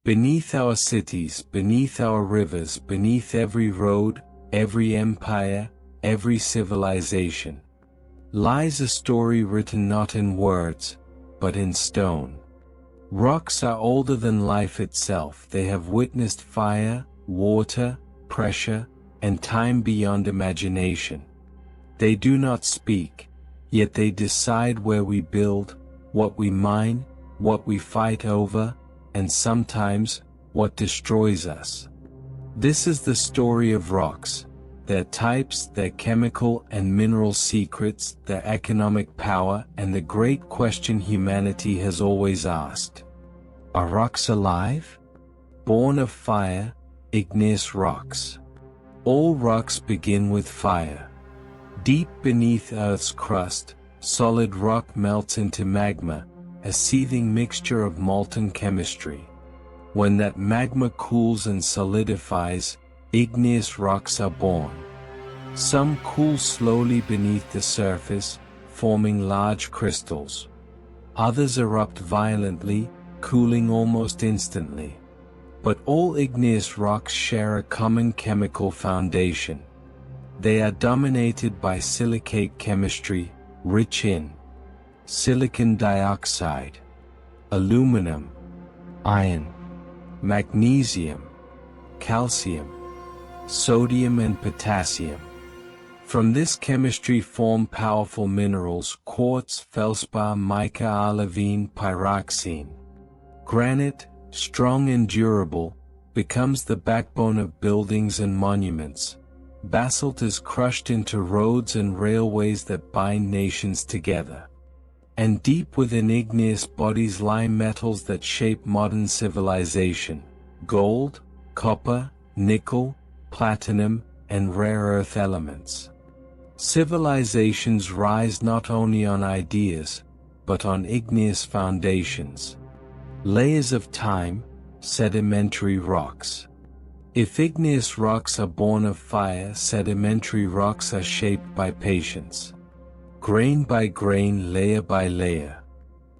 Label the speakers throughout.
Speaker 1: Beneath our cities, beneath our rivers, beneath every road, every empire, every civilization, lies a story written not in words, but in stone. Rocks are older than life itself. They have witnessed fire, water, pressure, and time beyond imagination. They do not speak, yet they decide where we build, what we mine, what we fight over, and sometimes, what destroys us. This is the story of rocks, their types, their chemical and mineral secrets, their economic power, and the great question humanity has always asked. Are rocks alive? Born of fire, igneous rocks. All rocks begin with fire. Deep beneath Earth's crust, solid rock melts into magma, a seething mixture of molten chemistry. When that magma cools and solidifies, igneous rocks are born. Some cool slowly beneath the surface, forming large crystals. Others erupt violently, cooling almost instantly. But all igneous rocks share a common chemical foundation. They are dominated by silicate chemistry, rich in silicon dioxide, aluminum, iron, magnesium, calcium, sodium and potassium. From this chemistry form powerful minerals: quartz, feldspar, mica, olivine, pyroxene. Granite, strong and durable, becomes the backbone of buildings and monuments. Basalt is crushed into roads and railways that bind nations together. And deep within igneous bodies lie metals that shape modern civilization: gold, copper, nickel, platinum, and rare earth elements. Civilizations rise not only on ideas, but on igneous foundations. Layers of time, sedimentary rocks. If igneous rocks are born of fire, sedimentary rocks are shaped by patience. Grain by grain, layer by layer.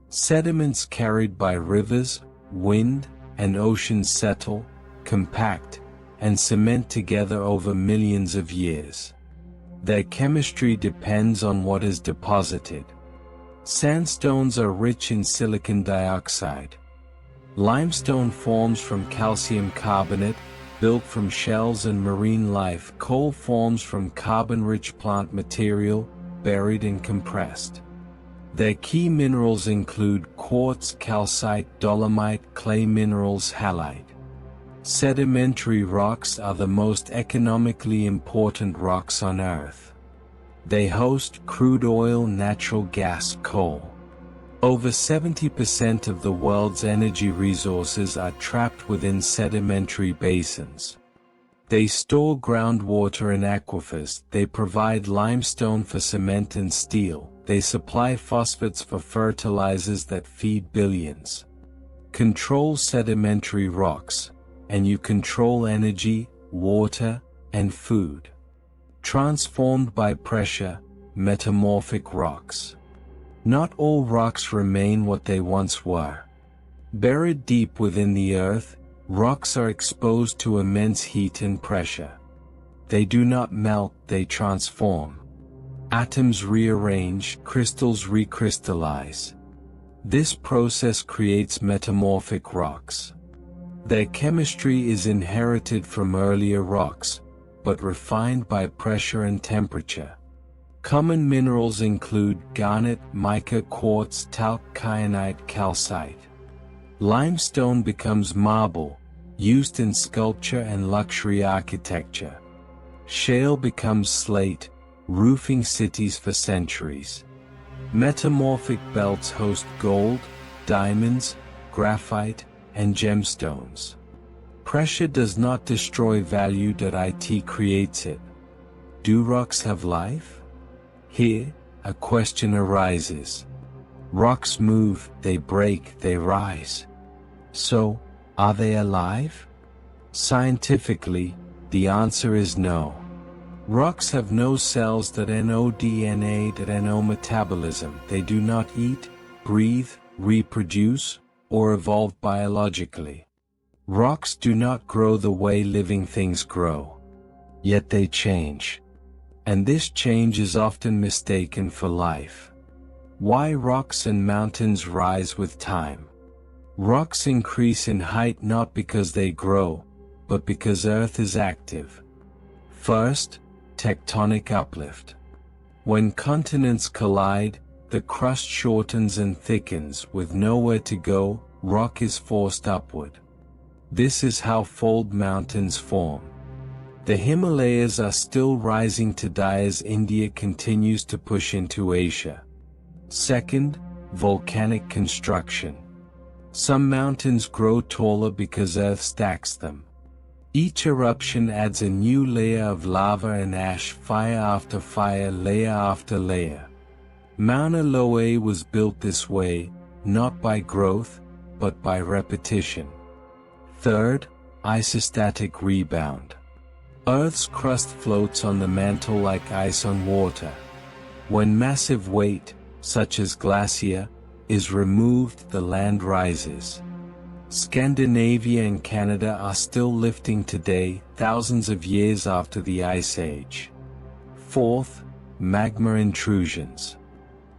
Speaker 1: Sediments carried by rivers, wind, and oceans settle, compact, and cement together over millions of years. Their chemistry depends on what is deposited. Sandstones are rich in silicon dioxide. Limestone forms from calcium carbonate, built from shells and marine life. Coal forms from carbon-rich plant material, buried and compressed. Their key minerals include quartz, calcite, dolomite, clay minerals, halite. Sedimentary rocks are the most economically important rocks on Earth. They host crude oil, natural gas, coal. Over 70% of the world's energy resources are trapped within sedimentary basins. They store groundwater in aquifers. They provide limestone for cement and steel. They supply phosphates for fertilizers that feed billions. Control sedimentary rocks, and you control energy, water, and food. Transformed by pressure, metamorphic rocks. Not all rocks remain what they once were. Buried deep within the earth, rocks are exposed to immense heat and pressure. They do not melt, they transform. Atoms rearrange, crystals recrystallize. This process creates metamorphic rocks. Their chemistry is inherited from earlier rocks, but refined by pressure and temperature. Common minerals include garnet, mica, quartz, talc, kyanite, calcite. Limestone becomes marble, used in sculpture and luxury architecture. Shale becomes slate, roofing cities for centuries. Metamorphic belts host gold, diamonds, graphite, and gemstones. Pressure does not destroy value, it creates it. Do rocks have life? Here, a question arises. Rocks move, they break, they rise. So, are they alive? Scientifically, the answer is no. Rocks have no cells, no DNA, no metabolism. They do not eat, breathe, reproduce, or evolve biologically. Rocks do not grow the way living things grow. Yet they change. And this change is often mistaken for life. Why rocks and mountains rise with time? Rocks increase in height not because they grow, but because Earth is active. First, tectonic uplift. When continents collide, the crust shortens and thickens. With nowhere to go, rock is forced upward. This is how fold mountains form. The Himalayas are still rising today as India continues to push into Asia. Second, volcanic construction. Some mountains grow taller because Earth stacks them. Each eruption adds a new layer of lava and ash, fire after fire, layer after layer. Mauna Loa was built this way, not by growth, but by repetition. Third, isostatic rebound. Earth's crust floats on the mantle like ice on water. When massive weight, such as glacier, is removed, the land rises. Scandinavia and Canada are still lifting today, thousands of years after the Ice Age. Fourth, magma intrusions.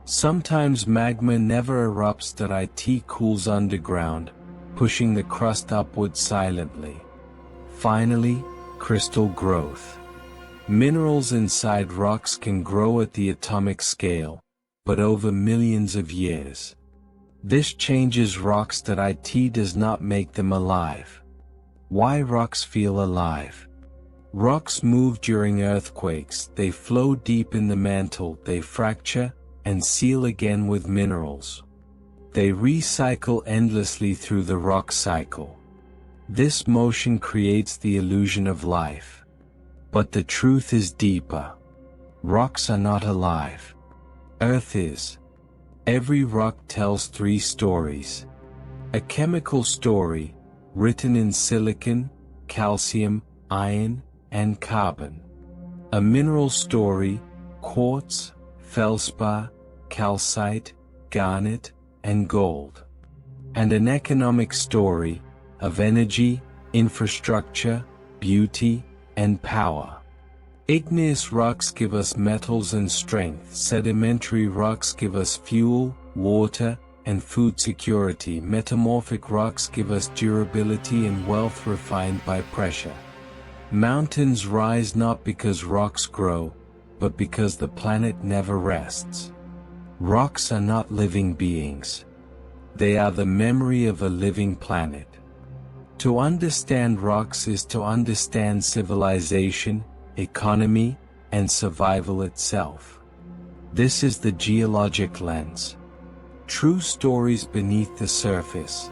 Speaker 1: Sometimes magma never erupts, that it cools underground, pushing the crust upward silently. Finally, crystal growth. Minerals inside rocks can grow at the atomic scale, but over millions of years. This changes rocks that it does not make them alive. Why rocks feel alive? Rocks move during earthquakes, they flow deep in the mantle, they fracture and seal again with minerals. They recycle endlessly through the rock cycle. This motion creates the illusion of life. But the truth is deeper. Rocks are not alive. Earth is. Every rock tells three stories. A chemical story, written in silicon, calcium, iron, and carbon. A mineral story, quartz, feldspar, calcite, garnet, and gold. And an economic story, of energy, infrastructure, beauty, and power. Igneous rocks give us metals and strength. Sedimentary rocks give us fuel, water, and food security. Metamorphic rocks give us durability and wealth refined by pressure. Mountains rise not because rocks grow, but because the planet never rests. Rocks are not living beings. They are the memory of a living planet. To understand rocks is to understand civilization, economy, and survival itself. This is the geologic lens. True stories beneath the surface.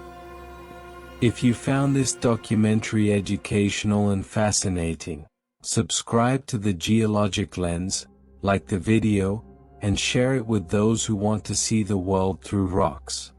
Speaker 1: If you found this documentary educational and fascinating, subscribe to the Geologic Lens, like the video, and share it with those who want to see the world through rocks.